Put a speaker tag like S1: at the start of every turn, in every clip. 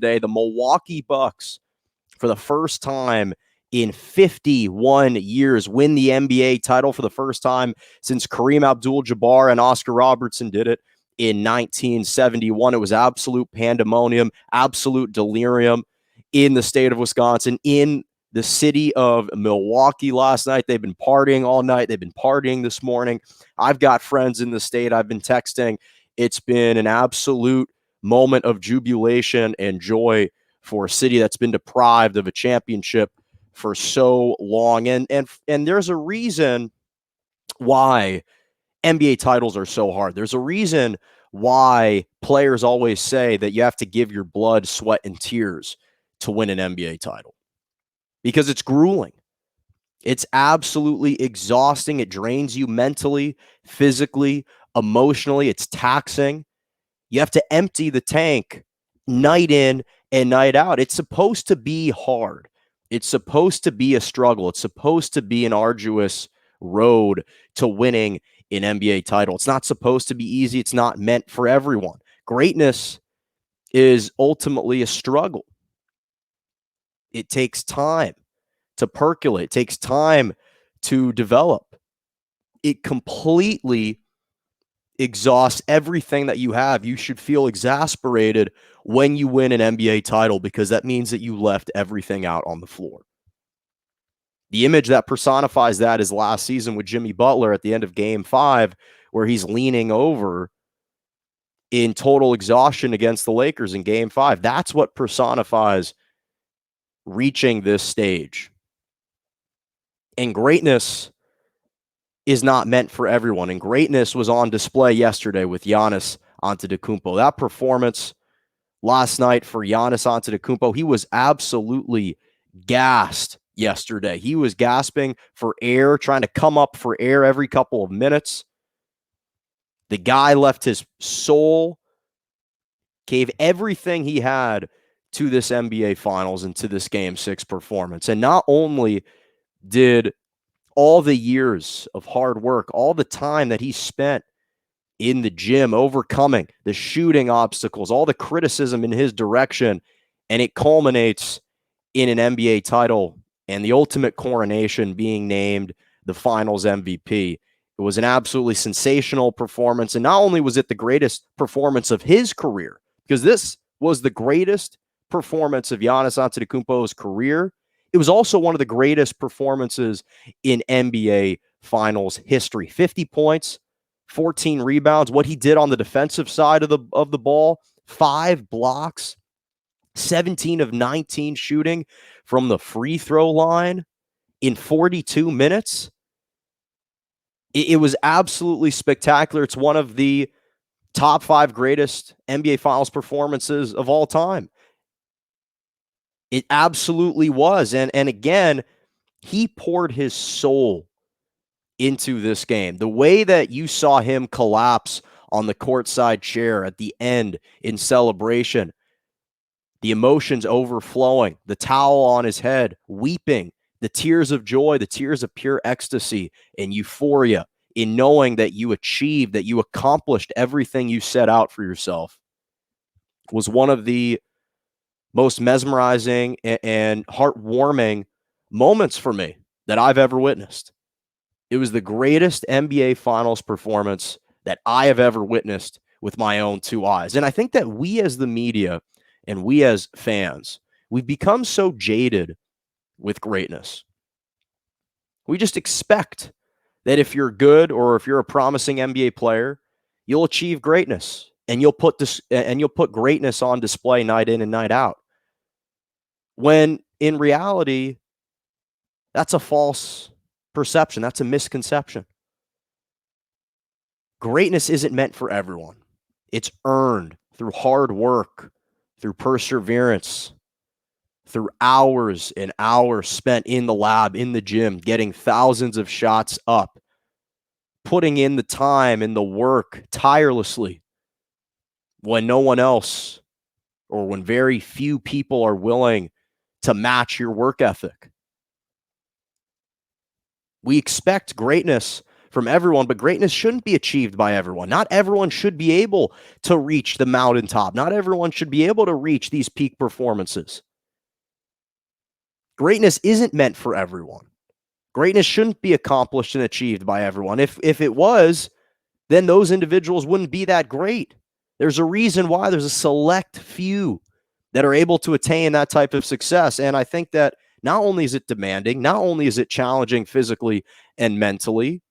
S1: Today, the Milwaukee Bucks, for the first time in 51 years, win the NBA title for the first time since Kareem Abdul-Jabbar and Oscar Robertson did it in 1971. It was absolute pandemonium, absolute delirium in the state of Wisconsin, in the city of Milwaukee last night. They've been partying all night. They've been partying this morning. I've got friends in the state. I've been texting. It's been an absolute moment of jubilation and joy for a city that's been deprived of a championship for so long. And there's a reason why NBA titles are so hard. There's a reason why players always say that you have to give your blood, sweat, and tears to win an NBA title. Because it's grueling. It's absolutely exhausting. It drains you mentally, physically, emotionally. It's taxing. You have to empty the tank night in and night out. It's supposed to be hard. It's supposed to be a struggle. It's supposed to be an arduous road to winning an NBA title. It's not supposed to be easy. It's not meant for everyone. Greatness is ultimately a struggle. It takes time to percolate. It takes time to develop. It completely exhausts everything that you have. You should feel exasperated when you win an NBA title because that means that you left everything out on the floor. The image that personifies that is last season with Jimmy Butler at the end of Game 5, where he's leaning over in total exhaustion against the Lakers in Game 5. That's what personifies reaching this stage. And greatness is not meant for everyone. And greatness was on display yesterday with Giannis Antetokounmpo. That performance last night for Giannis Antetokounmpo, he was absolutely gassed yesterday. He was gasping for air, trying to come up for air every couple of minutes. The guy left his soul, gave everything he had to this NBA Finals and to this Game 6 performance. And not only did all the years of hard work, all the time that he spent in the gym, overcoming the shooting obstacles, all the criticism in his direction, and it culminates in an NBA title and the ultimate coronation, being named the Finals MVP. It was an absolutely sensational performance, and not only was it the greatest performance of his career, because this was the greatest performance of Giannis Antetokounmpo's career, it was also one of the greatest performances in NBA Finals history. 50 points, 14 rebounds. What he did on the defensive side of the ball, 5 blocks, 17 of 19 shooting from the free throw line in 42 minutes. It was absolutely spectacular. It's one of the top 5 greatest NBA Finals performances of all time. It absolutely was. And again, he poured his soul into this game. The way that you saw him collapse on the courtside chair at the end in celebration, the emotions overflowing, the towel on his head, weeping, the tears of joy, the tears of pure ecstasy and euphoria in knowing that you achieved, that you accomplished everything you set out for yourself, was one of the most mesmerizing and heartwarming moments for me that I've ever witnessed. It was the greatest NBA Finals performance that I have ever witnessed with my own 2 eyes. And I think that we as the media and we as fans, we've become so jaded with greatness. We just expect that if you're good or if you're a promising NBA player, you'll achieve greatness and you'll put greatness on display night in and night out. When in reality, that's a false perception. That's a misconception. Greatness isn't meant for everyone. It's earned through hard work, through perseverance, through hours and hours spent in the lab, in the gym, getting thousands of shots up, putting in the time and the work tirelessly when no one else or when very few people are willing to match your work ethic. We expect greatness from everyone, but greatness shouldn't be achieved by everyone. Not everyone should be able to reach the mountaintop. Not everyone should be able to reach these peak performances. Greatness isn't meant for everyone. Greatness shouldn't be accomplished and achieved by everyone. If it was, then those individuals wouldn't be that great. There's a reason why there's a select few that are able to attain that type of success. And I think that not only is it demanding, not only is it challenging physically and mentally,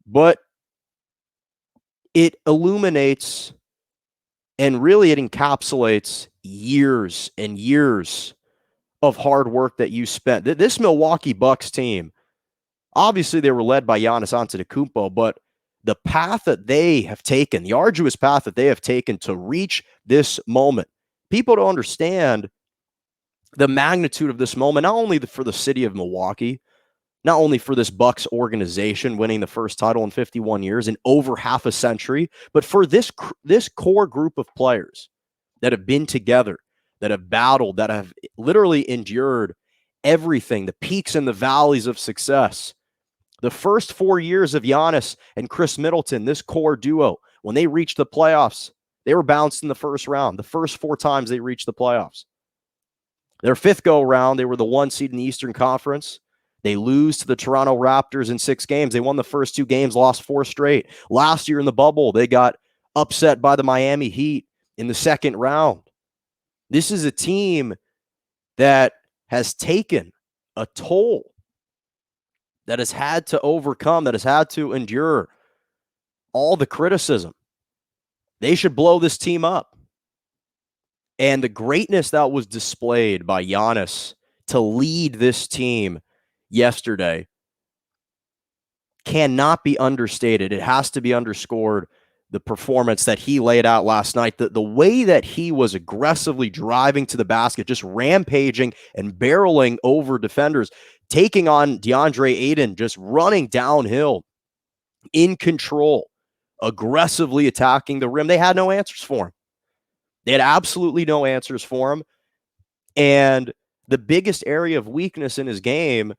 S1: but it illuminates and really it encapsulates years and years of hard work that you spent. This Milwaukee Bucks team, obviously they were led by Giannis Antetokounmpo, but the path that they have taken, the arduous path that they have taken to reach this moment, people don't understand the magnitude of this moment, not only for the city of Milwaukee, not only for this Bucks organization winning the first title in 51 years, in over half a century, but for this core group of players that have been together, that have battled, that have literally endured everything, the peaks and the valleys of success. The first 4 years of Giannis and Chris Middleton, this core duo, when they reached the playoffs, they were bounced in the first round. The first 4 times they reached the playoffs. Their fifth go-round, they were the 1 seed in the Eastern Conference. They lose to the Toronto Raptors in 6 games. They won the first 2 games, lost 4 straight. Last year in the bubble, they got upset by the Miami Heat in the second round. This is a team that has taken a toll, that has had to overcome, that has had to endure all the criticism. They should blow this team up. And the greatness that was displayed by Giannis to lead this team yesterday cannot be understated. It has to be underscored. The performance that he laid out last night, the way that he was aggressively driving to the basket, just rampaging and barreling over defenders, taking on DeAndre Ayton, just running downhill, in control, aggressively attacking the rim. They had no answers for him. They had absolutely no answers for him. And the biggest area of weakness in his game,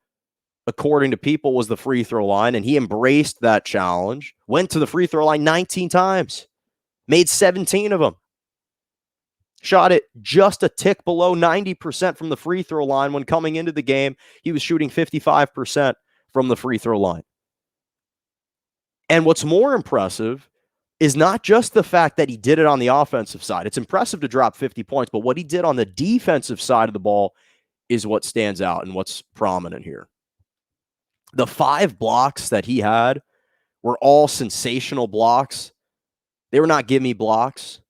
S1: according to people, was the free throw line, and he embraced that challenge, went to the free throw line 19 times, made 17 of them, shot it just a tick below 90% from the free throw line. When coming into the game, he was shooting 55% from the free throw line. And what's more impressive is not just the fact that he did it on the offensive side. It's impressive to drop 50 points, but what he did on the defensive side of the ball is what stands out and what's prominent here. The 5 blocks that he had were all sensational blocks. They were not gimme blocks.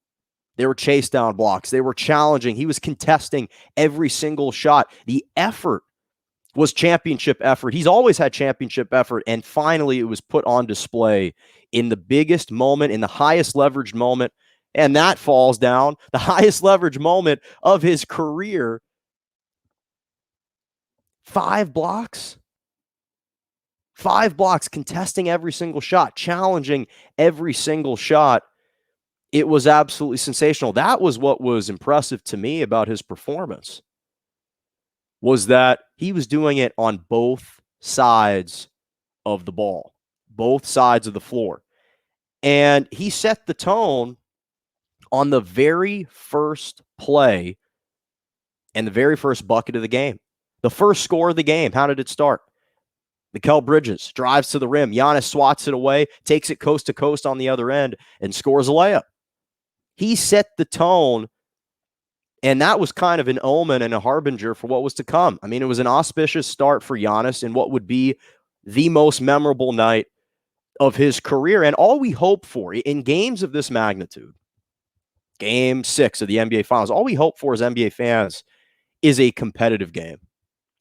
S1: They were chase down blocks. They were challenging. He was contesting every single shot. The effort was championship effort. He's always had championship effort, and finally it was put on display in the biggest moment, in the highest leveraged moment, and that falls down, the highest leverage moment of his career. 5 blocks. 5 blocks, contesting every single shot, challenging every single shot. It was absolutely sensational. That was what was impressive to me about his performance, was that he was doing it on both sides of the ball, both sides of the floor. And he set the tone on the very first play and the very first bucket of the game. The first score of the game, how did it start? Mikal Bridges drives to the rim. Giannis swats it away, takes it coast to coast on the other end, and scores a layup. He set the tone, and that was kind of an omen and a harbinger for what was to come. I mean, it was an auspicious start for Giannis in what would be the most memorable night of his career. And all we hope for in games of this magnitude, Game 6 of the NBA Finals, all we hope for as NBA fans is a competitive game.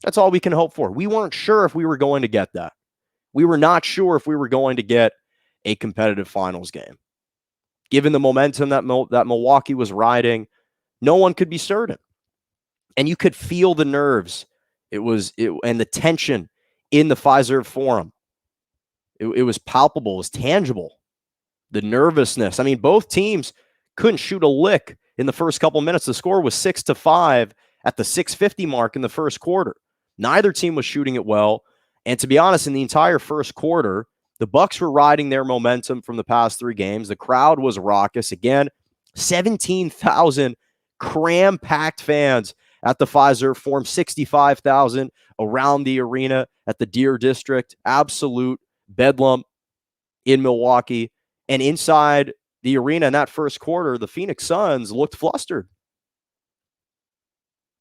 S1: That's all we can hope for. We weren't sure if we were going to get that. We were not sure if we were going to get a competitive finals game. Given the momentum that Milwaukee was riding, no one could be certain. And you could feel the nerves. And the tension in the Fiserv Forum. It was palpable. It was tangible. The nervousness. I mean, both teams couldn't shoot a lick in the first couple minutes. The score was 6-5 at the 6:50 mark in the first quarter. Neither team was shooting it well. And to be honest, in the entire first quarter, the Bucks were riding their momentum from the past 3 games. The crowd was raucous. Again, 17,000 cram-packed fans at the Fiserv Forum, 65,000 around the arena at the Deer District. Absolute bedlam in Milwaukee. And inside the arena in that first quarter, the Phoenix Suns looked flustered.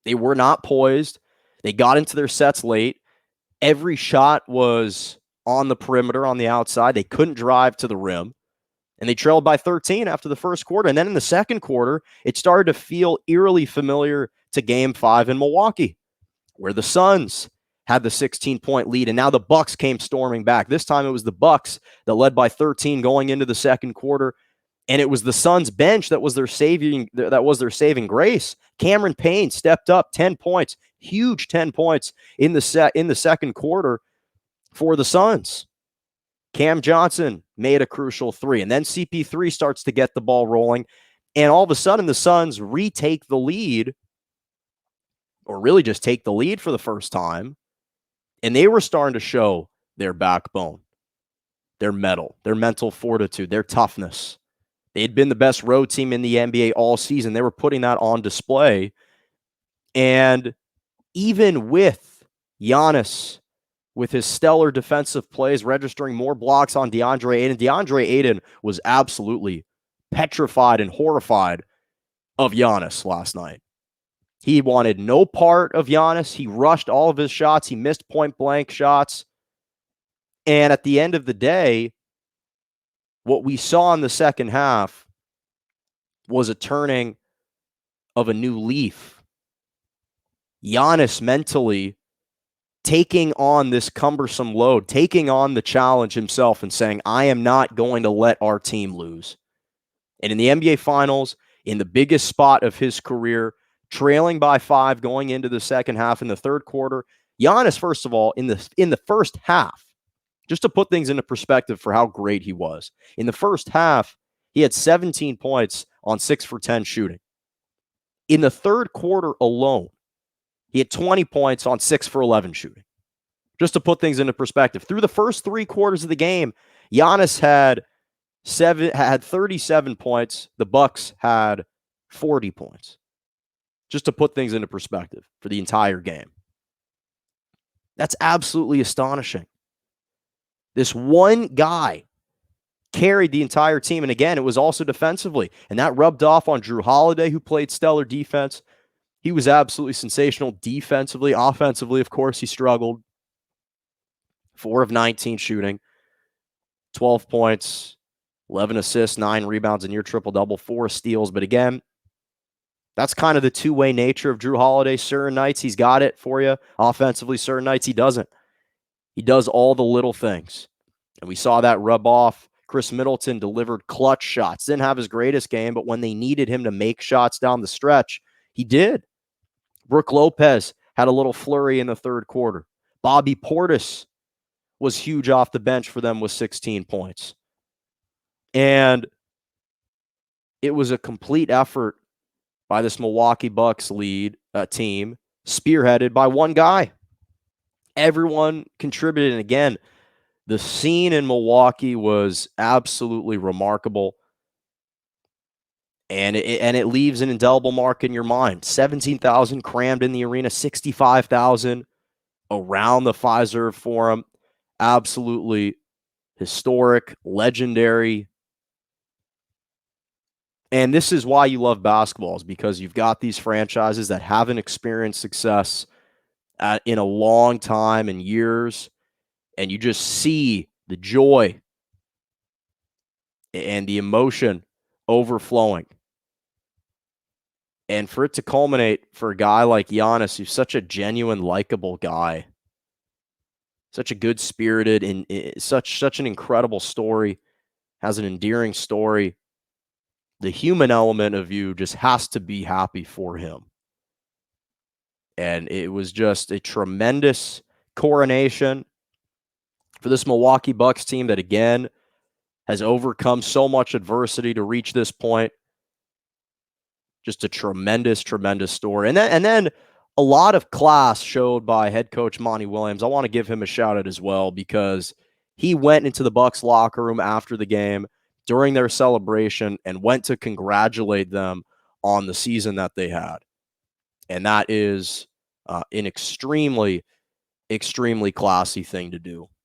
S1: They were not poised. They got into their sets late. Every shot was on the perimeter, on the outside. They couldn't drive to the rim. And they trailed by 13 after the first quarter. And then in the second quarter, it started to feel eerily familiar to Game 5 in Milwaukee, where the Suns had the 16-point lead, and now the Bucks came storming back. This time it was the Bucks that led by 13 going into the second quarter, and it was the Suns bench that was their saving grace. Cameron Payne stepped up 10 points, huge 10 points in the second quarter for the Suns. Cam Johnson made a crucial 3, and then CP3 starts to get the ball rolling, and all of a sudden the Suns retake the lead, or really just take the lead for the first time, and they were starting to show their backbone, their mettle, their mental fortitude, their toughness. They had been the best road team in the NBA all season. They were putting that on display. And even with Giannis, with his stellar defensive plays, registering more blocks on DeAndre Ayton was absolutely petrified and horrified of Giannis last night. He wanted no part of Giannis. He rushed all of his shots. He missed point-blank shots. And at the end of the day, what we saw in the second half was a turning of a new leaf. Giannis mentally taking on this cumbersome load, taking on the challenge himself and saying, I am not going to let our team lose. And in the NBA Finals, in the biggest spot of his career, trailing by 5 going into the second half in the third quarter, Giannis, first of all, in the first half, just to put things into perspective for how great he was, in the first half, he had 17 points on 6 for 10 shooting. In the third quarter alone, he had 20 points on 6 for 11 shooting. Just to put things into perspective, through the first 3 quarters of the game, Giannis had 37 points. The Bucks had 40 points. Just to put things into perspective for the entire game. That's absolutely astonishing. This one guy carried the entire team. And again, it was also defensively. And that rubbed off on Jrue Holiday, who played stellar defense. He was absolutely sensational defensively. Offensively, of course, he struggled. 4 of 19 shooting. 12 points, 11 assists, 9 rebounds, a near triple-double, 4 steals. But again, that's kind of the two-way nature of Jrue Holiday. Certain nights he's got it for you offensively. Certain nights he doesn't. He does all the little things. And we saw that rub off. Chris Middleton delivered clutch shots. Didn't have his greatest game, but when they needed him to make shots down the stretch, he did. Brook Lopez had a little flurry in the third quarter. Bobby Portis was huge off the bench for them with 16 points. And it was a complete effort by this Milwaukee Bucks team, spearheaded by one guy. Everyone contributed. And again, the scene in Milwaukee was absolutely remarkable. And it leaves an indelible mark in your mind. 17,000 crammed in the arena, 65,000 around the Fiserv Forum. Absolutely historic, legendary. And this is why you love basketball, is because you've got these franchises that haven't experienced success in a long time and years, and you just see the joy and the emotion overflowing. And for it to culminate for a guy like Giannis, who's such a genuine, likable guy, such a good-spirited, and such an incredible story, has an endearing story, the human element of you just has to be happy for him. And it was just a tremendous coronation for this Milwaukee Bucks team that, again, has overcome so much adversity to reach this point. Just a tremendous, tremendous story. And then a lot of class showed by head coach Monty Williams. I want to give him a shout out as well because he went into the Bucks locker room after the game during their celebration and went to congratulate them on the season that they had. And that is an extremely, extremely classy thing to do.